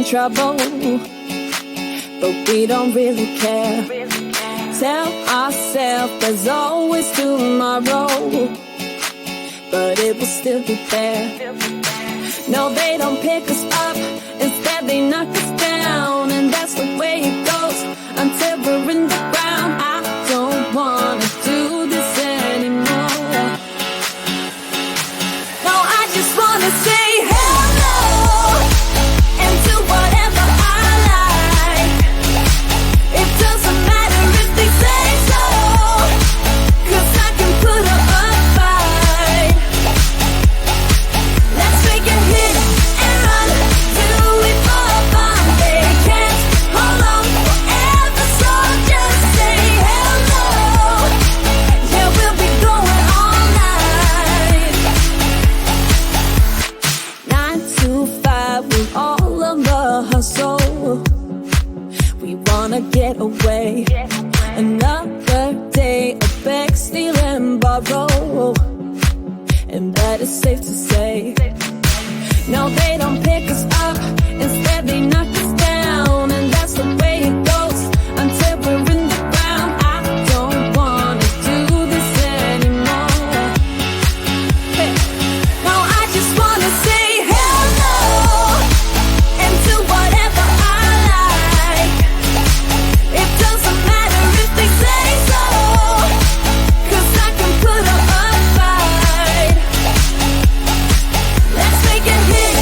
trouble, but we don't really care. Tell ourselves there's always tomorrow, but it will still be there. No, they don't pick us up, instead they knock us down, and that's the way it goes until we're in the ground. I don't wanna do this anymore. No, I just wanna say hello and do whatever I like. It doesn't matter if they say so, 'cause I can put up a fight. Let's make a hit and run, do it for fun. They can't hold on forever, so just say hello. Yeah, we'll be going all night. 9 to 5, we're all on the hustle. We wanna get away. Another day of beg, steal and borrow, and that is safe to say. No, they don't pick us up, instead they knock us down, and that's the way it goes until we're in the ground. I don't wanna do this anymore. Hey. No, I just wanna say hello and do whatever I like. It doesn't matter if they say so, 'cause I can put up a fight. Let's make a hit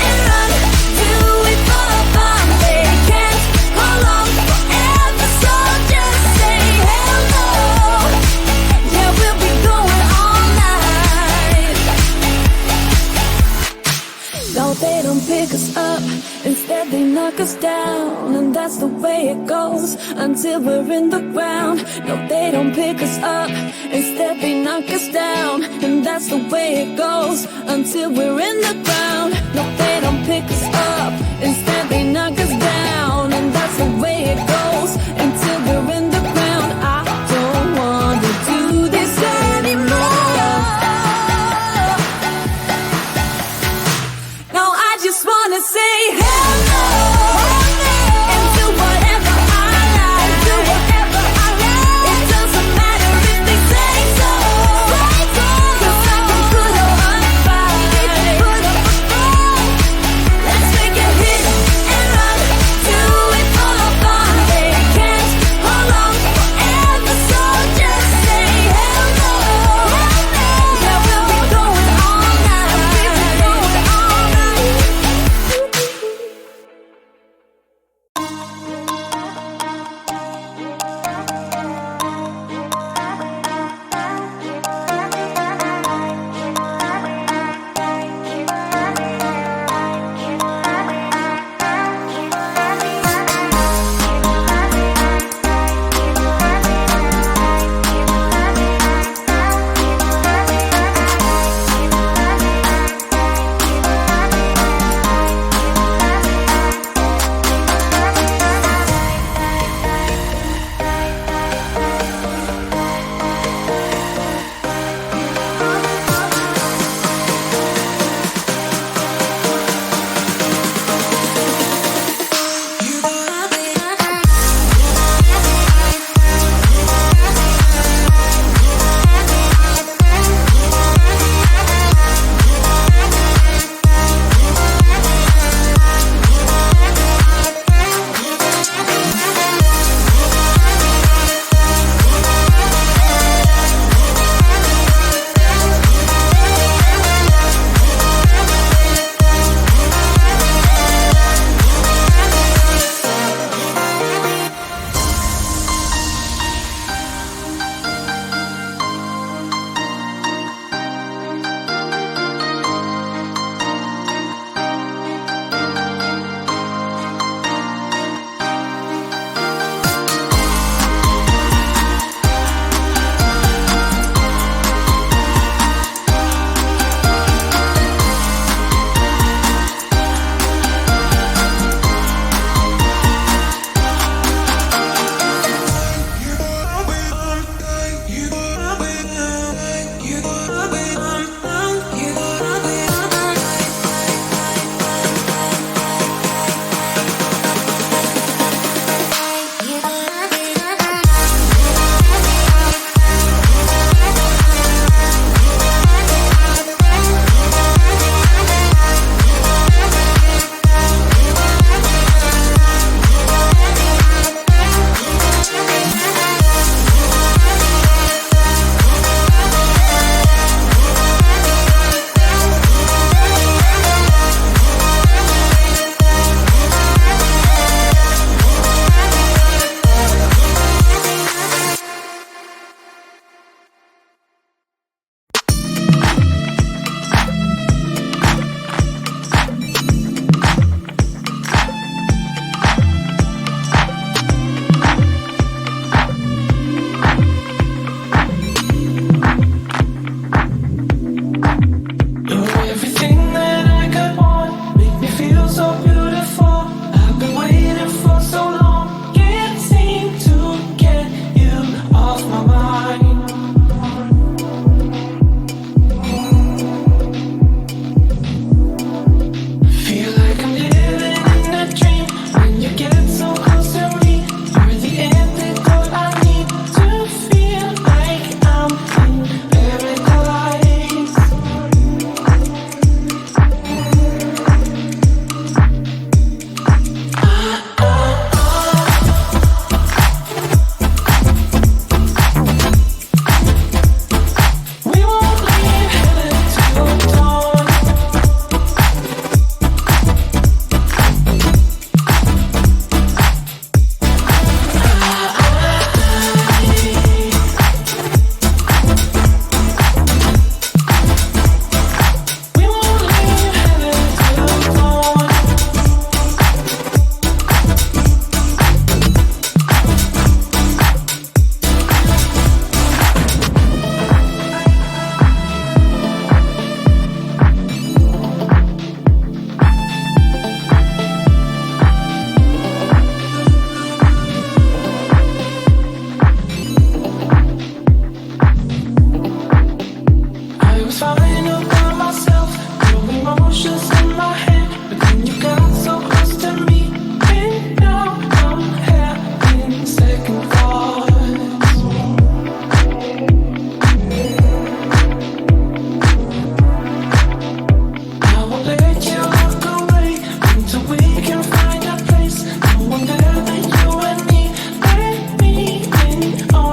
and run, do it for fun. They can't hold on forever, so just say hello. Yeah, we'll be going all night. No, they don't pick us up, instead they knock us down, and that's the way it goes until we're in the ground. No, they don't pick us up, instead they knock us down, and that's the way it goes until we're in the ground. No, they don't pick us up, instead they knock us down, and that's the way it goes until we're in the ground. I don't wanna do this anymore. No, I just wanna say hello and do whatever I like. Do whatever I like. It doesn't matter if they say so, 'cause I can put up a fight. Let's make a hit and run, do it for fun. They can't hold on forever, so just say hello. Yeah, we'll be going all night. we can find a place. I wonder that you and me, let me in. Oh,